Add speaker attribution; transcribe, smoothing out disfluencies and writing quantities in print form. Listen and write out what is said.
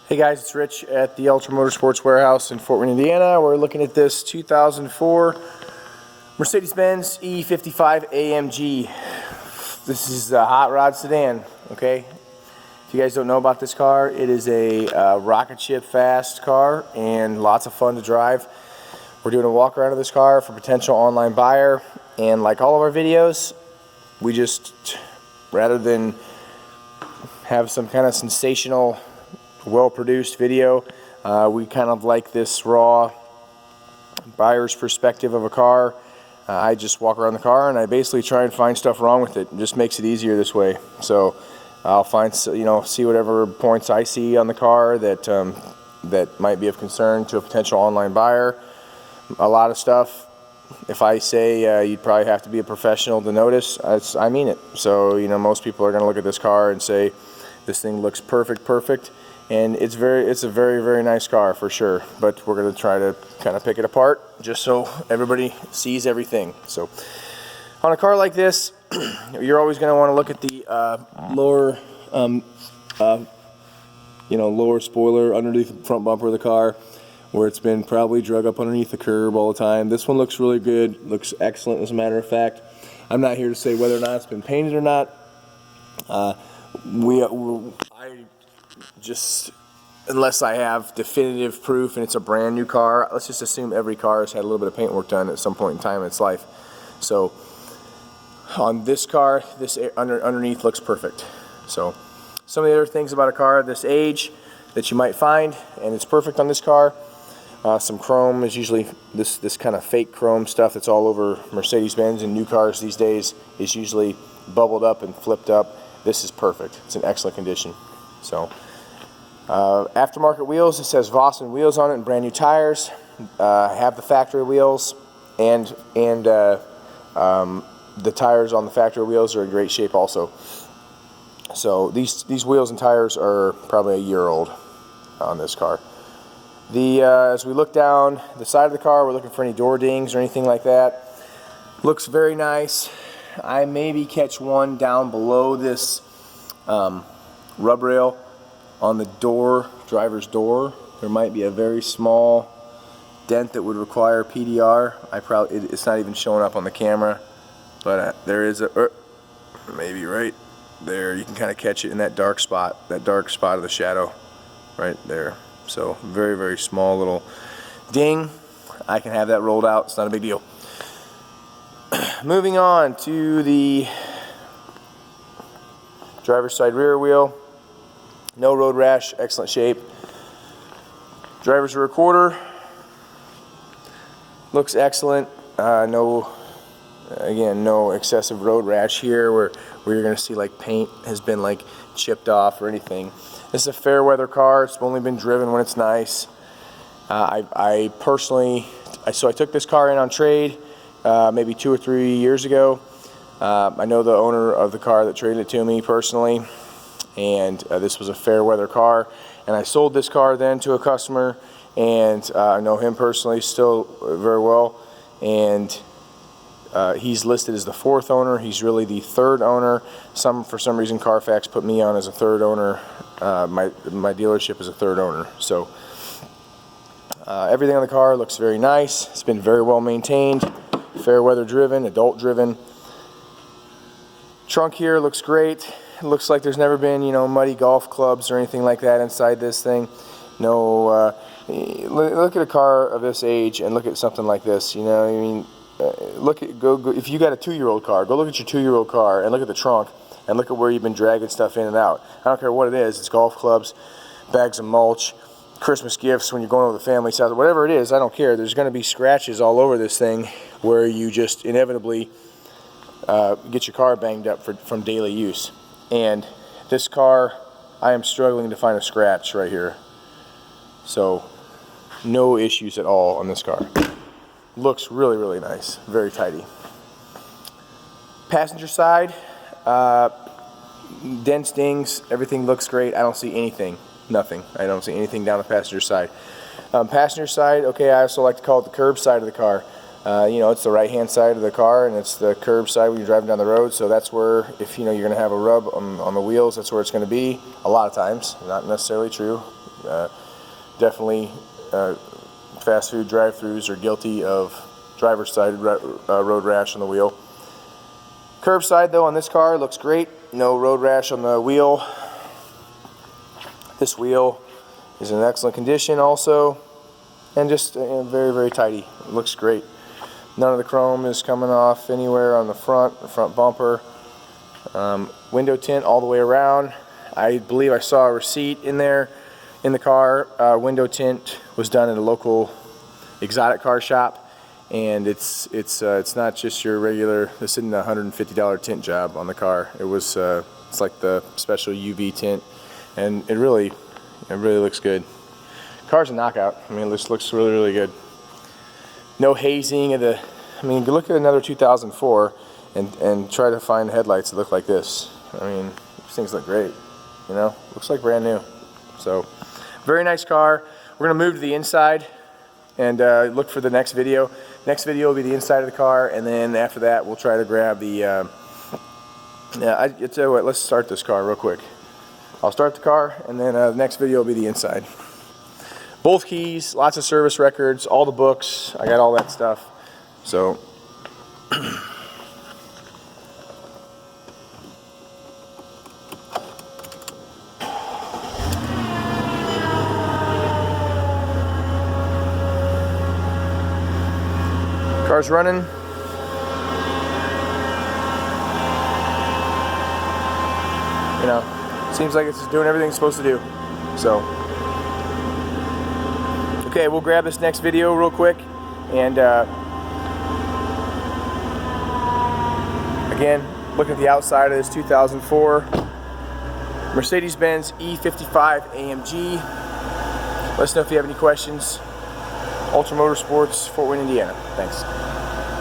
Speaker 1: Hey guys, it's Rich at the Ultra Motorsports warehouse in Fort Wayne, Indiana. We're looking at this 2004 Mercedes-Benz E55 AMG. This is a hot rod sedan, okay? If you guys don't know about this car, it is a rocket ship fast car and lots of fun to drive. We're doing a walk around of this car for potential online buyer, and like all of our videos, we just, rather than have some kind of sensational well-produced video, we kind of like this raw buyer's perspective of a car. I just walk around the car and I basically try and find stuff wrong with it. It just makes it easier this way. So I'll find, see whatever points I see on the car that that might be of concern to a potential online buyer. A lot of stuff, if I say you'd probably have to be a professional to notice, I mean it. So most people are going to look at this car and say this thing looks perfect. And it's a very nice car for sure, but we're going to try to kind of pick it apart just so everybody sees everything. So on a car like this, you're always going to want to look at the lower spoiler underneath the front bumper of the car, where it's been probably drug up underneath the curb all the time. This one looks really good, looks excellent as a matter of fact. I'm not here to say whether or not it's been painted or not. Unless I have definitive proof and it's a brand new car, let's just assume every car has had a little bit of paint work done at some point in time in its life. So on this car, this underneath looks perfect. So some of the other things about a car this age that you might find, and it's perfect on this car, some chrome is usually this kind of fake chrome stuff that's all over Mercedes-Benz and new cars these days is usually bubbled up and flipped up. This is perfect. It's in excellent condition. So aftermarket wheels, it says Vossen wheels on it and brand new tires. Have the factory wheels, and the tires on the factory wheels are in great shape also. So these wheels and tires are probably a year old on this car. As we look down the side of the car, we're looking for any door dings or anything like that. Looks very nice. I maybe catch one down below this rub rail on the door, driver's door. There might be a very small dent that would require PDR. It's not even showing up on the camera, but there is maybe right there. You can kind of catch it in that dark spot of the shadow right there. So very small little ding. I can have that rolled out. It's not a big deal. Moving on to the driver's side rear wheel. No road rash, excellent shape. Driver's rear quarter looks excellent. No excessive road rash here where you're going to see like paint has been like chipped off or anything. This is a fair weather car. It's only been driven when it's nice. I took this car in on trade maybe 2 or 3 years ago. I know the owner of the car that traded it to me personally, and this was a fair weather car, and I sold this car then to a customer, and I know him personally still very well, and he's listed as the 4th owner. He's really the 3rd owner. For some reason Carfax put me on as a 3rd owner. My dealership is a 3rd owner. So everything on the car looks very nice. It's been very well maintained, fair weather driven, adult driven. Trunk here looks great. It looks like there's never been, muddy golf clubs or anything like that inside this thing. No, look at a car of this age and look at something like this. If you got a 2-year-old car, go look at your 2-year-old car and look at the trunk and look at where you've been dragging stuff in and out. I don't care what it is. It's golf clubs, bags of mulch, Christmas gifts when you're going over the family's house, whatever it is. I don't care. There's going to be scratches all over this thing where you just inevitably get your car banged up from daily use. And this car, I am struggling to find a scratch right here. So no issues at all on this car. Looks really nice, very tidy. Passenger side, dents, dings, everything looks great. I don't see anything, nothing. I don't see anything down the passenger side. Passenger side, okay, I also like to call it the curb side of the car. It's the right hand side of the car, and it's the curb side when you're driving down the road, so that's where, if you're going to have a rub on the wheels, that's where it's going to be. A lot of times, not necessarily true. Definitely fast food drive-thrus are guilty of driver's side road rash on the wheel. Curbside though on this car looks great. No road rash on the wheel. This wheel is in excellent condition also, and just very, very tidy. It looks great. None of the chrome is coming off anywhere on the front bumper. Window tint all the way around. I believe I saw a receipt in there in the car. Window tint was done at a local exotic car shop, and it's not just your regular. This isn't a $150 tint job on the car. It was it's like the special UV tint, and it really looks good. Car's a knockout. I mean, it looks really, really good. No hazing of the. I mean, you look at another 2004 and try to find headlights that look like this. I mean, these things look great. You know, looks like brand new. So, very nice car. We're gonna move to the inside and look for the next video. Next video will be the inside of the car, and then after that, we'll try to grab the. I tell you what, let's start this car real quick. I'll start the car, and then the next video will be the inside. Both keys, lots of service records, all the books. I got all that stuff. So. Car's running. You know, seems like it's doing everything it's supposed to do. So, okay, we'll grab this next video real quick, and again, look at the outside of this 2004 Mercedes-Benz E55 AMG. Let us know if you have any questions. Ultra Motorsports, Fort Wayne, Indiana. Thanks.